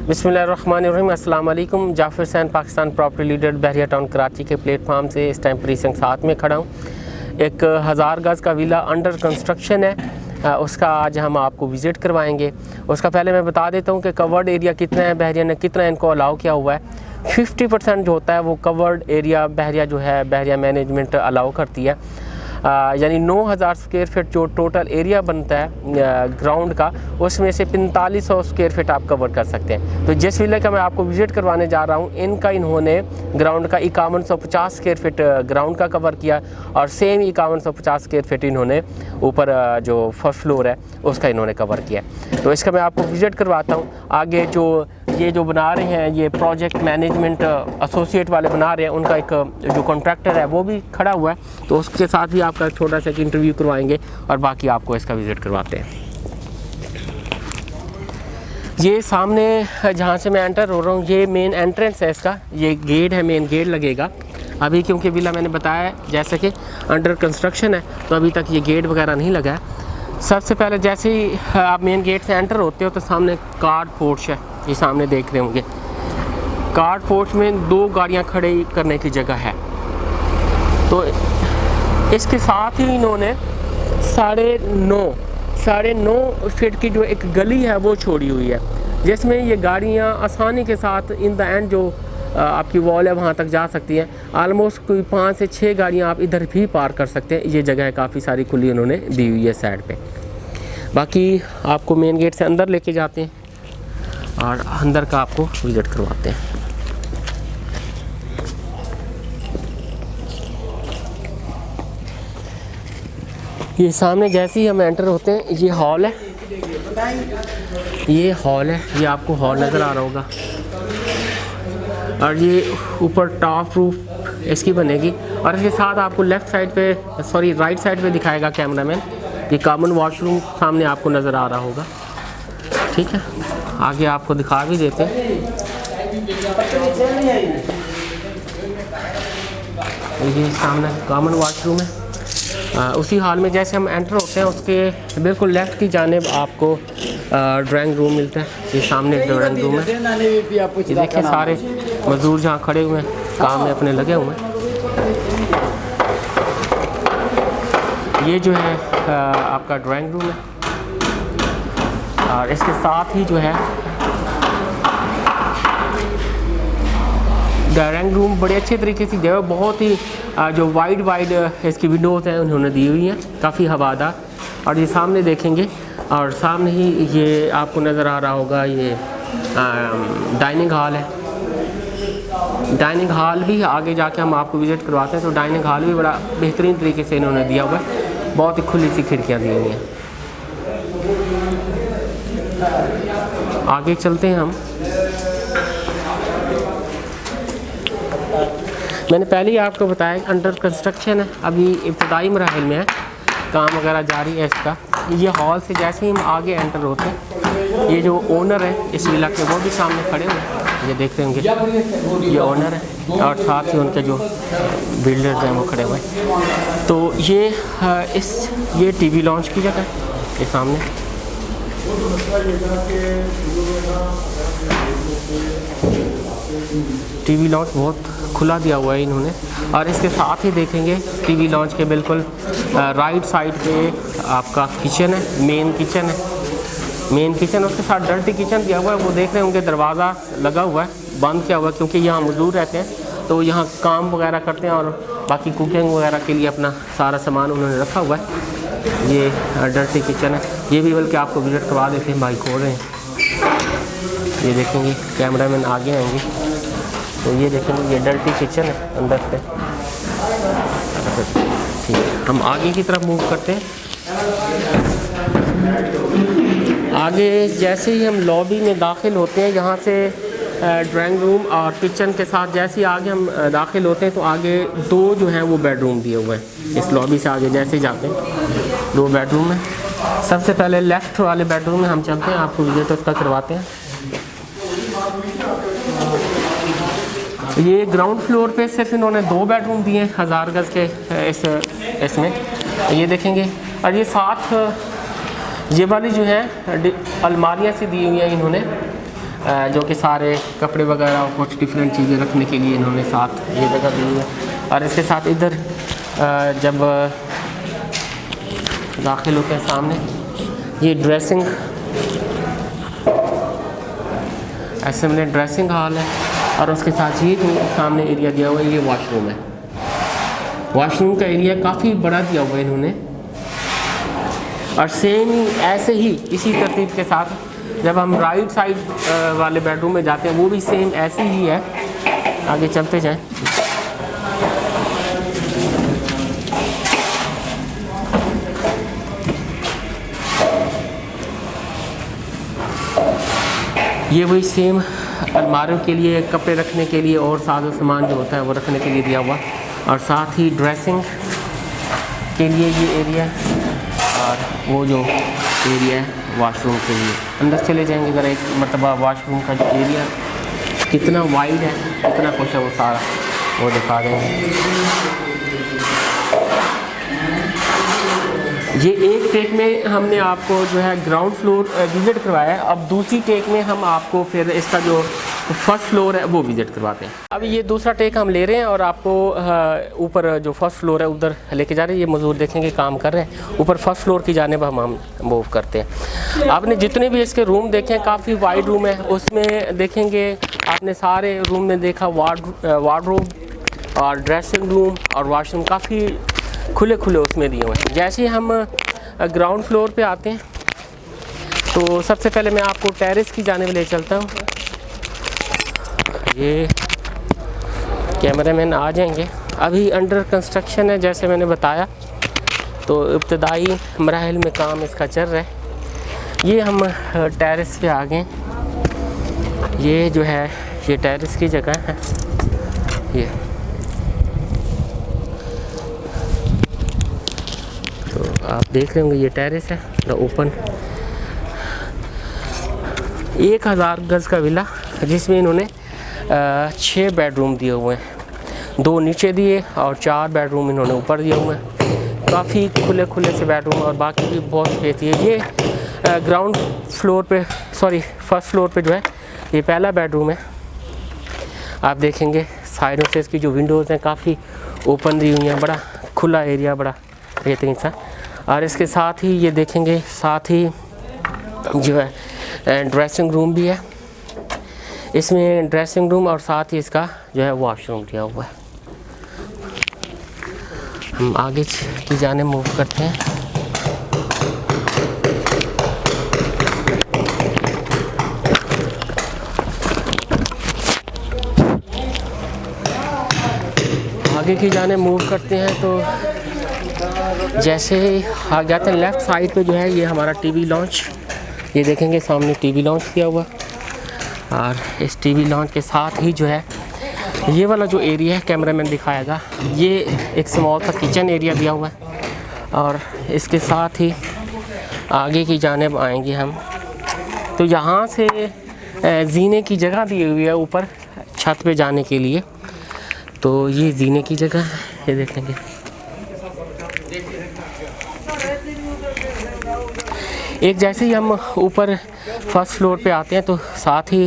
बिस्मिल्लाहिर्रहमानिर्रहीम। अस्सलाम वालेकुम। जाफर हुसैन, पाकिस्तान प्रॉपर्टी लीडर, बहरिया टाउन कराची के प्लेटफार्म से इस टाइम प्रीसिंक्ट 7 में खड़ा हूँ। एक 1000 गज़ का विला अंडर कंस्ट्रक्शन है, उसका आज हम आपको विज़िट करवाएंगे। उसका पहले मैं बता देता हूँ कि कवर्ड एरिया कितना है, बहरिया ने कितना इनको अलाउ किया हुआ है। 50% जो होता है वो कवर्ड एरिया बहरिया जो है बहरिया मैनेजमेंट अलाउ करती है, यानी 9000 स्क्वायर फिट जो टोटल एरिया बनता है ग्राउंड का, उसमें से 4500 स्क्वायर फिट आप कवर कर सकते हैं। तो जिस विले का मैं आपको विज़िट करवाने जा रहा हूँ, इन्होंने ग्राउंड का 5150 स्क्वायर फिट ग्राउंड का कवर किया और सेम 5150 स्क्वायर फिट इन्होंने ऊपर जो फर्स्ट फ्लोर है उसका इन्होंने कवर किया। तो इसका मैं आपको विज़िट करवाता हूँ। आगे ये जो बना रहे हैं, ये प्रोजेक्ट मैनेजमेंट एसोसिएट वाले बना रहे हैं, उनका एक जो कॉन्ट्रैक्टर है वो भी खड़ा हुआ है, तो उसके साथ भी आपका छोटा सा एक इंटरव्यू करवाएंगे और बाकी आपको इसका विज़िट करवाते हैं। ये सामने जहाँ से मैं एंटर हो रहा हूँ, ये मेन एंट्रेंस है इसका, ये गेट है, मेन गेट लगेगा अभी, क्योंकि विला मैंने बताया है जैसे कि अंडर कंस्ट्रक्शन है, तो अभी तक ये गेट वगैरह नहीं लगा है। सबसे पहले जैसे ही आप मेन गेट से एंटर होते हो तो सामने कार पोर्च है, ये सामने देख रहे होंगे। कार पोर्च में 2 गाड़ियां खड़े करने की जगह है। तो इसके साथ ही इन्होंने 9.5 फीट की जो एक गली है वो छोड़ी हुई है, जिसमें ये गाड़ियां आसानी के साथ इन द एंड जो आपकी वॉल है वहाँ तक जा सकती हैं। आलमोस्ट कोई 5 से 6 गाड़ियाँ आप इधर भी पार कर सकते हैं। ये जगह काफ़ी सारी खुली उन्होंने दी हुई है साइड पे। बाकी आपको मेन गेट से अंदर लेके जाते हैं और अंदर का आपको विज़िट करवाते हैं। ये सामने जैसे ही हम एंटर होते हैं, ये हॉल है, ये आपको हॉल नज़र आ रहा होगा। और ये ऊपर टॉप रूफ इसकी बनेगी और इसके साथ आपको राइट साइड पे दिखाएगा कैमरामैन, ये कॉमन वॉशरूम सामने आपको नज़र आ रहा होगा। ठीक है, आगे आपको दिखा भी देते हैं। ये सामने कॉमन वॉशरूम है। उसी हॉल में जैसे हम एंटर होते हैं उसके बिल्कुल लेफ़्ट की जानिब आपको ड्राइंग रूम मिलता है। ये सामने ड्राइंग रूम है। ये देखिए सारे मज़दूर जहाँ खड़े हुए हैं काम में अपने लगे हुए हैं। ये जो है आपका ड्राइंग रूम है और इसके साथ ही जो है ड्राइंग रूम बड़े अच्छे तरीके से जो बहुत ही जो वाइड इसकी विंडोज़ हैं उन्होंने दी हुई हैं, काफ़ी हवादार। और ये सामने देखेंगे और सामने ही ये आपको नज़र आ रहा होगा, ये डाइनिंग हॉल है। डाइनिंग हॉल भी आगे जाके हम आपको विज़िट करवाते हैं। तो डाइनिंग हॉल भी बड़ा बेहतरीन तरीके से इन्होंने दिया हुआ है, बहुत ही खुली सी खिड़कियाँ दी हुई हैं। आगे चलते हैं हम। मैंने पहले ही आपको बताया अंडर कंस्ट्रक्शन है, अभी इब्तदाई मराहिल में है, काम वगैरह जारी है इसका। ये हॉल से जैसे ही हम आगे एंटर होते हैं, ये जो ओनर है इस विला के वो भी सामने खड़े हुए हैं, ये देखते होंगे, ये ओनर है और साथ ही उनके जो बिल्डर्स हैं वो खड़े हुए हैं। तो ये टीवी लॉन्च की जगह है, ये सामने टीवी लॉन्च बहुत खुला दिया हुआ है इन्होंने। और इसके साथ ही देखेंगे टीवी लॉन्च के बिल्कुल राइट साइड पे आपका किचन है, मेन किचन उसके साथ डर्टी किचन दिया हुआ है। वो देख रहे होंगे दरवाज़ा लगा हुआ है, बंद किया हुआ है, क्योंकि यहाँ मजदूर रहते हैं तो यहाँ काम वगैरह करते हैं और बाकी कुकिंग वगैरह के लिए अपना सारा सामान उन्होंने रखा हुआ है। ये डर्टी किचन है, ये भी बल्कि आपको विज़िट करवा देते हैं, भाई खोल रहे हैं। ये देखेंगे कैमरामैन आगे आएंगे तो ये देखेंगे, ये डर्टी किचन है अंदर से। ठीक है, हम आगे की तरफ मूव करते हैं। आगे जैसे ही हम लॉबी में दाखिल होते हैं, यहाँ से ड्राइंग रूम और किचन के साथ जैसे ही आगे हम दाखिल होते हैं तो आगे 2 जो हैं वो बेडरूम दिए हुए हैं। इस लॉबी से आगे जैसे ही जाते हैं 2 बेडरूम हैं। सबसे पहले लेफ़्ट वाले बेडरूम में हम चलते हैं, आपको विजिट उसका करवाते हैं। ये ग्राउंड फ्लोर पे सिर्फ इन्होंने 2 बेडरूम दिए हैं 1000 गज़ के इसमें, ये देखेंगे। और ये साथ ये वाली जो है अलमारियाँ सी दी हुई हैं इन्होंने, जो कि सारे कपड़े वगैरह और कुछ डिफरेंट चीज़ें रखने के लिए इन्होंने साथ ये जगह दी है। और इसके साथ इधर जब दाखिल होते हैं सामने ये ड्रेसिंग असेंबली ड्रेसिंग हॉल है, और उसके साथ ये जो सामने एरिया दिया हुआ है ये वॉशरूम है। वॉशरूम का एरिया काफ़ी बड़ा दिया हुआ है इन्होंने, और सेम ऐसे ही इसी तरतीब के साथ जब हम राइट साइड वाले बेडरूम में जाते हैं वो भी सेम ऐसे ही है। आगे चलते जाएं। ये वही सेम अलमारियों के लिए, कपड़े रखने के लिए और साजो सामान जो होता है वो रखने के लिए दिया हुआ, और साथ ही ड्रेसिंग के लिए ये एरिया, और वो जो एरिया है वॉशरूम के लिए। अंदर चले जाएंगे ज़रा एक मरतबा, वॉशरूम का जो एरिया कितना वाइड है, कितना कुछ है, वो सारा वो दिखा देंगे। ये एक टेक में हमने आपको जो है ग्राउंड फ्लोर विज़िट करवाया है। अब दूसरी टेक में हम आपको फिर इसका जो फर्स्ट फ्लोर है वो विज़िट करवाते हैं। अब ये दूसरा टेक हम ले रहे हैं और आपको ऊपर जो फर्स्ट फ्लोर है उधर लेके जा रहे हैं। ये मज़दूर देखेंगे काम कर रहे हैं, ऊपर फर्स्ट फ्लोर की जानिब हम मूव करते हैं। आपने जितने भी इसके रूम देखे हैं काफ़ी वाइड रूम है, उसमें देखेंगे आपने सारे रूम में देखा वार्डरोब और ड्रेसिंग रूम और वॉशरूम काफ़ी खुले खुले उसमें दिए हुए हैं। जैसे ही हम ग्राउंड फ्लोर पे आते हैं तो सबसे पहले मैं आपको टेरेस की जाने में ले चलता हूँ। ये कैमरामैन आ जाएंगे। अभी अंडर कंस्ट्रक्शन है जैसे मैंने बताया, तो इब्तदाई मराहिल में काम इसका चल रहा है। ये हम टेरेस पे आ गए। ये जो है ये टेरेस की जगह है। ये आप देख रहे होंगे ये टेरेस है ओपन। 1000 गज़ का विला जिसमें इन्होंने 6 बेडरूम दिए हुए हैं, 2 नीचे दिए और 4 बेडरूम इन्होंने ऊपर दिए हुए हैं। काफ़ी खुले खुले से बेडरूम और बाकी भी बहुत स्पेस है। ये ग्राउंड फ्लोर पे फर्स्ट फ्लोर पे जो है ये पहला बेडरूम है। आप देखेंगे साइडों से इसकी जो विंडोज़ हैं काफ़ी ओपन दी हुई हैं, बड़ा खुला एरिया, बड़ा बेहतरीन सा। और इसके साथ ही ये देखेंगे साथ ही जो है ड्रेसिंग रूम भी है। इसमें ड्रेसिंग रूम और साथ ही इसका जो है वॉशरूम दिया हुआ है। हम आगे की जाने मूव करते हैं। आगे की जाने मूव करते हैं तो जैसे आ जाते हैं लेफ़्ट साइड पे जो है ये हमारा टीवी लॉन्च। ये देखेंगे सामने टीवी लॉन्च किया हुआ, और इस टीवी लॉन्च के साथ ही जो है ये वाला जो एरिया है कैमरामैन दिखाएगा, ये एक स्मॉल सा किचन एरिया दिया हुआ है। और इसके साथ ही आगे की जानिब आएंगे हम तो यहाँ से जीने की जगह दी हुई है ऊपर छत पे जाने के लिए। तो ये जीने की जगह है, ये देखेंगे। एक जैसे ही हम ऊपर फर्स्ट फ्लोर पे आते हैं तो साथ ही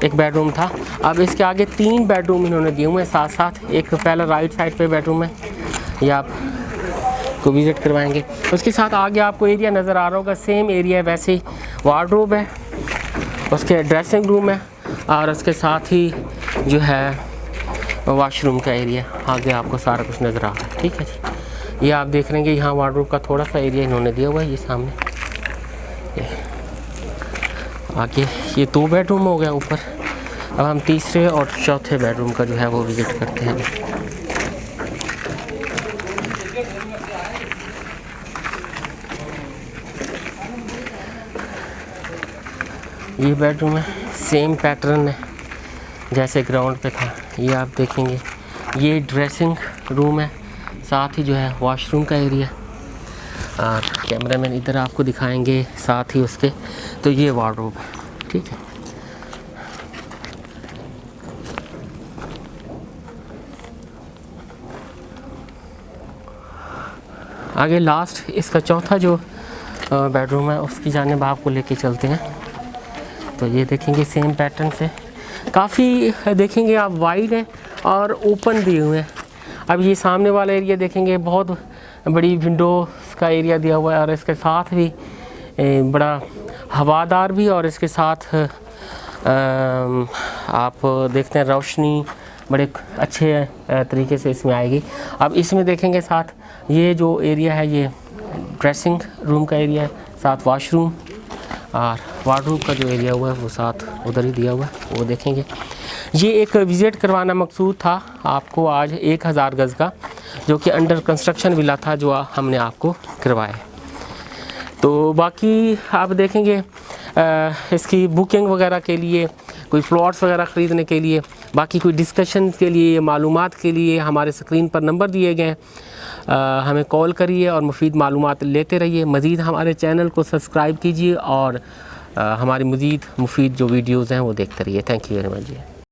एक बेडरूम था। अब इसके आगे 3 बेडरूम इन्होंने दिए हुए हैं साथ साथ। एक पहला राइट साइड पे बेडरूम है, ये आप को विज़िट करवाएंगे। उसके साथ आगे आपको एरिया नज़र आ रहा होगा, सेम एरिया है वैसे ही। वार्डरोब है, उसके ड्रेसिंग रूम है, और उसके साथ ही जो है वॉशरूम का एरिया आगे आपको सारा कुछ नज़र आ रहा है। ठीक है जी, ये आप देख रहे हैं यहाँ वार्डरोब का थोड़ा सा एरिया इन्होंने दिया हुआ है। ये सामने आगे ये 2 बेडरूम हो गया ऊपर। अब हम तीसरे और चौथे बेडरूम का जो है वो विज़िट करते हैं। ये बेडरूम है, सेम पैटर्न है जैसे ग्राउंड पे था। ये आप देखेंगे ये ड्रेसिंग रूम है, साथ ही जो है वॉशरूम का एरिया। और कैमरामैन इधर आपको दिखाएंगे साथ ही उसके। तो ये वार्डरोब है, ठीक है। आगे लास्ट इसका चौथा जो बेडरूम है उसकी जानिब आपको लेके चलते हैं। तो ये देखेंगे सेम पैटर्न से काफ़ी देखेंगे आप वाइड है और ओपन दिए हुए हैं। अब ये सामने वाला एरिया देखेंगे बहुत बड़ी विंडोज़ का एरिया दिया हुआ है और इसके साथ भी बड़ा हवादार भी, और इसके साथ आप देखते हैं रोशनी बड़े अच्छे तरीके से इसमें आएगी। अब इसमें देखेंगे साथ ये जो एरिया है ये ड्रेसिंग रूम का एरिया है, साथ वॉशरूम और वार्डरोब का जो एरिया हुआ है वो साथ उधर ही दिया हुआ है, वो देखेंगे। ये एक विज़िट करवाना मकसूद था आपको आज 1000 गज़ का, जो कि अंडर कंस्ट्रक्शन विला था जो हमने आपको करवाया। तो बाकी आप देखेंगे इसकी बुकिंग वगैरह के लिए, कोई प्लॉट्स वगैरह ख़रीदने के लिए, बाकी कोई डिस्कशन के लिए, मालूमात के लिए हमारे स्क्रीन पर नंबर दिए गए हैं, हमें कॉल करिए और मुफीद मालूमात लेते रहिए। मज़ीद हमारे चैनल को सब्सक्राइब कीजिए और हमारी मज़ीद मुफीद जो वीडियोज़ हैं वो देखते रहिए। Thank you very much ji.